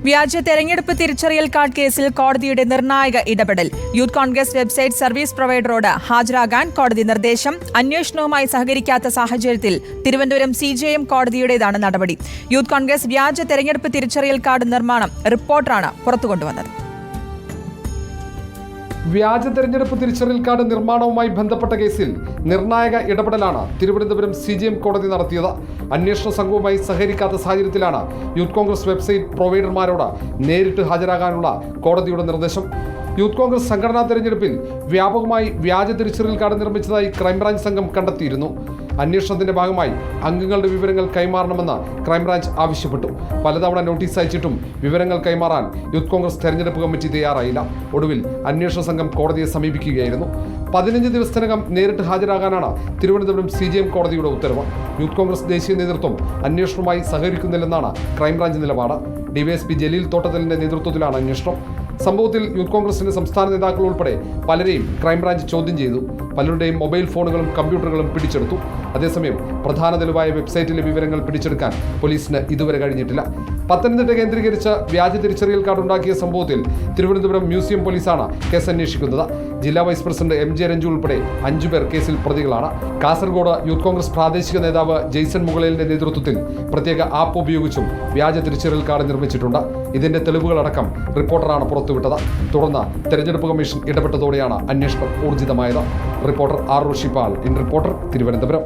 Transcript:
വ്യാജ തെരഞ്ഞെടുപ്പ് തിരിച്ചറിയൽ കാർഡ് കേസിൽ കോടതിയുടെ നിർണായക ഇടപെടൽ. യൂത്ത് കോൺഗ്രസ് വെബ്സൈറ്റ് സർവീസ് പ്രൊവൈഡറോട് ഹാജരാകാൻ കോടതി നിർദ്ദേശം. അന്വേഷണവുമായി സഹകരിക്കാത്ത സാഹചര്യത്തിൽ തിരുവനന്തപുരം CJM കോടതിയുടേതാണ് നടപടി. യൂത്ത് കോൺഗ്രസ് വ്യാജ തെരഞ്ഞെടുപ്പ് തിരിച്ചറിയൽ കാർഡ് നിർമ്മാണം റിപ്പോർട്ടറാണ് പുറത്തുകൊണ്ടുവന്നത്. വ്യാജ തെരഞ്ഞെടുപ്പ് തിരിച്ചറിയൽ കാർഡ് നിർമ്മാണവുമായി ബന്ധപ്പെട്ട കേസിൽ നിർണായക ഇടപെടലാണ് തിരുവനന്തപുരം CJM കോടതി നടത്തിയത്. അന്വേഷണ സംഘവുമായി സഹകരിക്കാത്ത സാഹചര്യത്തിലാണ് യൂത്ത് കോൺഗ്രസ് വെബ്സൈറ്റ് പ്രൊവൈഡർമാരോട് നേരിട്ട് ഹാജരാകാനുള്ള കോടതിയുടെ നിർദ്ദേശം. യൂത്ത് കോൺഗ്രസ് സംഘടനാ തെരഞ്ഞെടുപ്പിൽ വ്യാപകമായി വ്യാജ തിരിച്ചറിയൽ കാർഡ് നിർമ്മിച്ചതായി ക്രൈംബ്രാഞ്ച് സംഘം കണ്ടെത്തിയിരുന്നു. അന്വേഷണത്തിന്റെ ഭാഗമായി അംഗങ്ങളുടെ വിവരങ്ങൾ കൈമാറണമെന്ന് ക്രൈംബ്രാഞ്ച് ആവശ്യപ്പെട്ടു. പലതവണ നോട്ടീസ് അയച്ചിട്ടും വിവരങ്ങൾ കൈമാറാൻ യൂത്ത് കോൺഗ്രസ് തെരഞ്ഞെടുപ്പ് കമ്മിറ്റി തയ്യാറായില്ല. ഒടുവിൽ അന്വേഷണ സംഘം കോടതിയെ സമീപിക്കുകയായിരുന്നു. 15 ദിവസത്തിനകം നേരിട്ട് ഹാജരാകാനാണ് തിരുവനന്തപുരം CJM കോടതിയുടെ ഉത്തരവ്. യൂത്ത് കോൺഗ്രസ് ദേശീയ നേതൃത്വം അന്വേഷണവുമായി സഹകരിക്കുന്നില്ലെന്നാണ് ക്രൈംബ്രാഞ്ച് നിലപാട്. DYSP ജലീൽ തോട്ടത്തലിന്റെ നേതൃത്വത്തിലാണ് അന്വേഷണം. സംഭവത്തിൽ യൂത്ത് കോൺഗ്രസിന്റെ സംസ്ഥാന നേതാക്കൾ ഉൾപ്പെടെ പലരെയും ക്രൈംബ്രാഞ്ച് ചോദ്യം ചെയ്തു. പലരുടെയും മൊബൈൽ ഫോണുകളും കമ്പ്യൂട്ടറുകളും പിടിച്ചെടുത്തു. അതേസമയം പ്രധാന തെളിവായ വെബ്സൈറ്റിലെ വിവരങ്ങൾ പിടിച്ചെടുക്കാൻ പോലീസിന് ഇതുവരെ കഴിഞ്ഞിട്ടില്ല. പത്തനംതിട്ട കേന്ദ്രീകരിച്ച് വ്യാജ തിരിച്ചറിയൽ കാർഡ് ഉണ്ടാക്കിയ സംഭവത്തിൽ തിരുവനന്തപുരം മ്യൂസിയം പോലീസാണ് കേസ് അന്വേഷിക്കുന്നത്. ജില്ലാ വൈസ് പ്രസിഡന്റ് MJ രഞ്ജു ഉൾപ്പെടെ 5 പേർ കേസിൽ പ്രതികളാണ്. കാസർഗോഡ് യൂത്ത് കോൺഗ്രസ് പ്രാദേശിക നേതാവ് ജെയ്സൺ മുകളേലിന്റെ നേതൃത്വത്തിൽ പ്രത്യേക ആപ്പ് ഉപയോഗിച്ചും വ്യാജ തിരിച്ചറിയൽ കാർഡ് നിർമ്മിച്ചിട്ടുണ്ട്. ഇതിന്റെ തെളിവുകളടക്കം റിപ്പോർട്ടറാണ് പുറത്തുവിട്ടത്. തുടർന്ന് തെരഞ്ഞെടുപ്പ് കമ്മീഷൻ ഇടപെട്ടതോടെയാണ് അന്വേഷണം ഊർജിതമായത്. Reporter R. Rishipal, in reporter, Thiruvananthapuram.